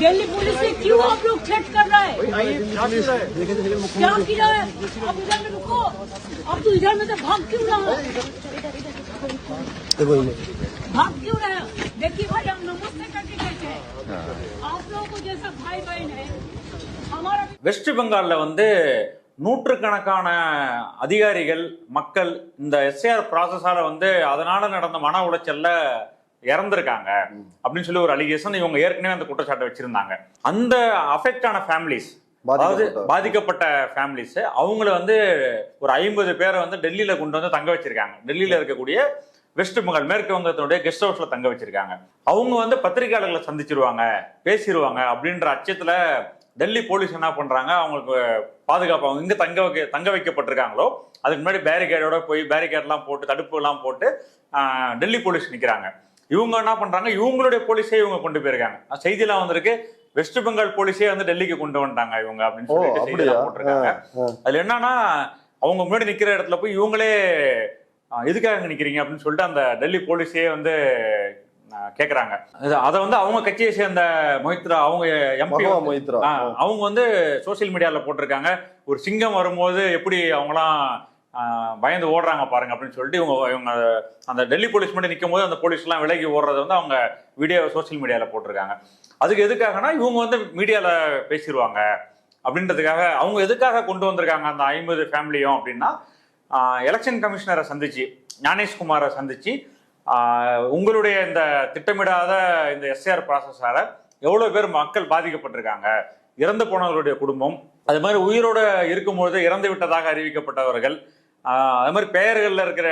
Delhi police से क्यों आप लोग थ्रेट कर रहा है? क्या किया है? आप इधर में रुको, आप तो इधर में से भाग क्यों रहा है? भाग क्यों रहा है? देखिए भाई, हम नमस्ते करके कहते हैं, आप लोगों को जैसा भाई बहन है हमारा। வெஸ்ட் பெங்கால்ல வந்து நூற்றுக்கணக்கான அதிகாரிகள் மக்கள் இந்த எஸ்ஏஆர் ப்ராசஸால வந்து அதனால நடந்த மன உளைச்சல்ல இறந்திருக்காங்க அப்படின்னு சொல்லி ஒரு அலிகேஷன் இவங்க ஏற்கனவே அந்த குற்றச்சாட்டை வச்சிருந்தாங்க. அந்த அஃபெக்ட் ஆன ஃபேமிலிஸ், அதாவது பாதிக்கப்பட்ட ஃபேமிலிஸ், அவங்கள வந்து ஒரு 50 பேரை வந்து டெல்லியில கொண்டு வந்து தங்க வச்சிருக்காங்க. டெல்லியில இருக்கக்கூடிய வெஸ்ட் பெங்கால் மேற்கு வங்கத்தினுடைய கெஸ்ட் ஹவுஸ்ல தங்க வச்சிருக்காங்க. அவங்க வந்து பத்திரிகையாளர்களை சந்திச்சிருவாங்க, பேசிடுவாங்க அப்படின்ற அச்சத்துல டெல்லி போலீஸ் என்ன பண்றாங்க, அவங்களுக்கு பாதுகாப்பு அவங்க இங்க தங்க வைக்கப்பட்டிருக்காங்களோ அதுக்கு முன்னாடி பேரிகேடோட போய் பேரிகேட்லாம் போட்டு தடுப்பு எல்லாம் போட்டு டெல்லி போலீஸ் நிக்கிறாங்க. இவங்க என்ன பண்றாங்க, இவங்களுடைய போலீஸே இவங்க கொண்டு போயிருக்காங்க. செய்தியெல்லாம் வந்திருக்கு, வெஸ்ட் பெங்கால் போலீஸே வந்து டெல்லிக்கு கொண்டு வந்துட்டாங்க இவங்க அப்படின்னு சொல்லிட்டு செய்தியெல்லாம் போட்டிருக்காங்க. அதுல என்னன்னா, அவங்க முன்னாடி நிக்கிற இடத்துல போய் இவங்களே எதுக்காக நிக்கிறீங்க அப்படின்னு சொல்லிட்டு அந்த டெல்லி போலீஸே வந்து கேக்குறாங்க. அதை வந்து அவங்க கட்சியை சேர்ந்த மொய்த்ரா, அவங்க எம்பி அவங்க வந்து சோசியல் மீடியால போட்டிருக்காங்க, ஒரு சிங்கம் வரும்போது எப்படி அவங்களாம் பயந்து ஓடுறாங்க பாருங்க அப்படின்னு சொல்லிட்டு இவங்க அந்த டெல்லி போலீஸ் மட்டும் நிற்கும் போது அந்த போலீஸ் எல்லாம் விலகி ஓடுறத வந்து அவங்க வீடியோ சோசியல் மீடியால போட்டிருக்காங்க. அதுக்கு எதுக்காகனா, இவங்க வந்து மீடியால பேசிடுவாங்க அப்படின்றதுக்காக. அவங்க எதுக்காக கொண்டு வந்திருக்காங்க அந்த 50 ஃபேமிலியும் அப்படின்னா, எலெக்ஷன் கமிஷனரை சந்திச்சு, ஞானேஷ்குமாரை சந்திச்சு, உங்களுடைய இந்த திட்டமிடாத இந்த எஸ்ஏஆர் ப்ராசஸால எவ்வளவு பேர் மக்கள் பாதிக்கப்பட்டிருக்காங்க, இறந்து போனவர்களுடைய குடும்பம், அது மாதிரி உயிரோட இருக்கும்பொழுது இறந்து விட்டதாக அறிவிக்கப்பட்டவர்கள், அது மாதிரி பெயர்கள்ல இருக்கிற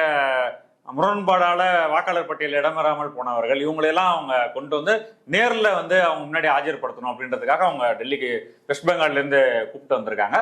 முரண்பாடால வாக்காளர் பட்டியலில் இடம்பெறாமல் போனவர்கள், இவங்களையெல்லாம் அவங்க கொண்டு வந்து நேரில் வந்து அவங்க முன்னாடி ஆஜர்படுத்தணும் அப்படின்றதுக்காக அவங்க டெல்லிக்கு வெஸ்ட் பெங்கால்ல இருந்து கூப்பிட்டு வந்திருக்காங்க.